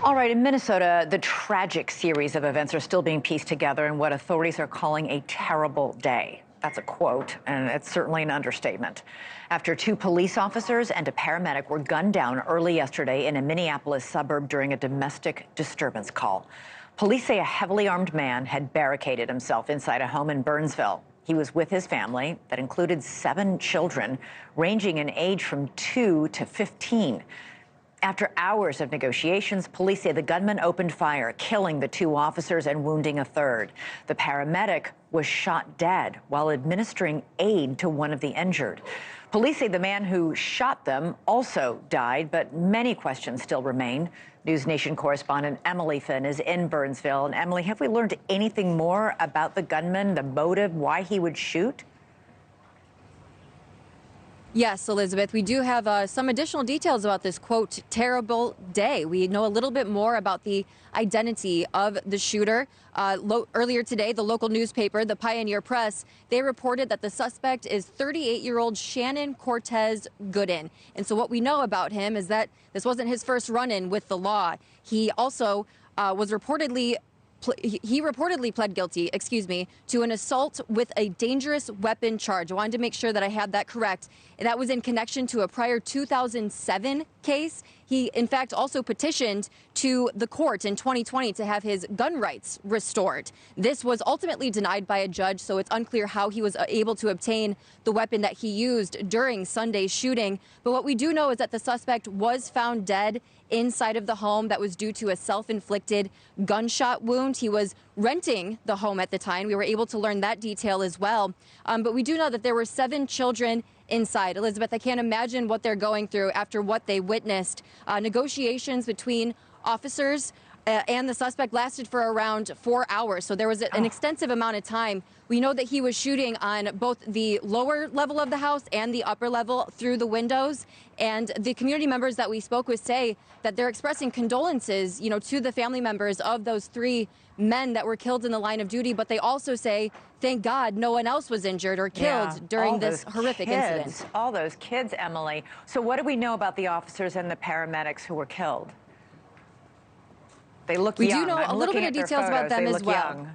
All right, in Minnesota, the tragic series of events are still being pieced together in what authorities are calling a terrible day. That's a quote, and it's certainly an understatement. After two police officers and a paramedic were gunned down early yesterday in a Minneapolis suburb during a domestic disturbance call. Police say a heavily armed man had barricaded himself inside a home in Burnsville. He was with his family that included 7 children, ranging in age from 2 to 15. After hours of negotiations, police say the gunman opened fire, killing the 2 officers and wounding a third. The paramedic was shot dead while administering aid to one of the injured. Police say the man who shot them also died, but many questions still remain. NewsNation correspondent Emily Finn is in Burnsville. And Emily, have we learned anything more about the gunman, the motive, why he would shoot? Yes, Elizabeth, we do have some additional details about this, quote, terrible day. We know a little bit more about the identity of the shooter. Earlier today, the local newspaper, the Pioneer Press, they reported that the suspect is 38-year-old Shannon Cortez Gooden. And so what we know about him is that this wasn't his first run-in with the law. He also was reportedly pled guilty, to an assault with a dangerous weapon charge. I wanted to make sure that I had that correct. That was in connection to a prior 2007 case. He, in fact, also petitioned to the court in 2020 to have his gun rights restored. This was ultimately denied by a judge, so it's unclear how he was able to obtain the weapon that he used during Sunday's shooting. But what we do know is that the suspect was found dead inside of the home. That was due to a self-inflicted gunshot wound. He was renting the home at the time. We were able to learn that detail as well. But we do know that there were 7 children inside. Elizabeth, I can't imagine what they're going through after what they witnessed. Negotiations between officers and the suspect lasted for around 4 hours. So there was an extensive amount of time. We know that he was shooting on both the lower level of the house and the upper level through the windows. And the community members that we spoke with say that they're expressing condolences, to the family members of those 3 men that were killed in the line of duty. But they also say, thank God no one else was injured or killed during this horrific incident. All those kids, Emily. So what do we know about the officers and the paramedics who were killed? They look young. We do know a little bit of details about them as well. Young.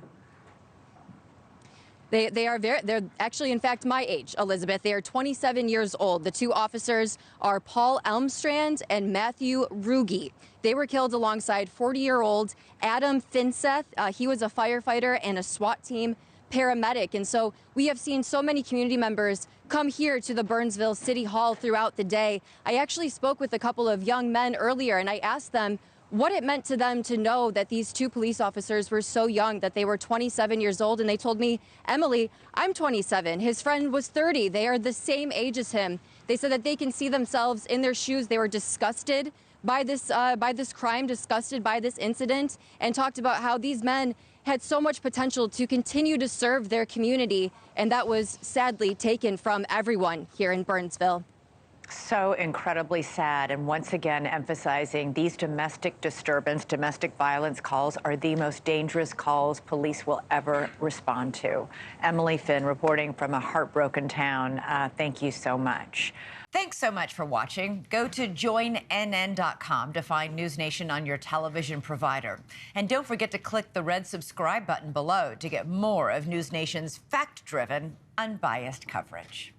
They're actually, in fact, my age, Elizabeth. They are 27 years old. The 2 officers are Paul Elmstrand and Matthew Ruge. They were killed alongside 40-year-old Adam Finseth. He was a firefighter and a SWAT team paramedic. And so we have seen so many community members come here to the Burnsville City Hall throughout the day. I actually spoke with a couple of young men earlier, and I asked them what it meant to them to know that these 2 police officers were so young, that they were 27 years old. And they told me, Emily, I'm 27. His friend was 30. They are the same age as him. They said that they can see themselves in their shoes. They were disgusted by this crime, disgusted by this incident, and talked about how these men had so much potential to continue to serve their community. And that was sadly taken from everyone here in Burnsville. So incredibly sad, and once again emphasizing these domestic violence calls are the most dangerous calls police will ever respond to. Emily Finn reporting from a heartbroken town. Thank you so much. Thanks so much for watching. Go to joinnn.com to find NewsNation on your television provider. And don't forget to click the red subscribe button below to get more of NewsNation's fact-driven, unbiased coverage.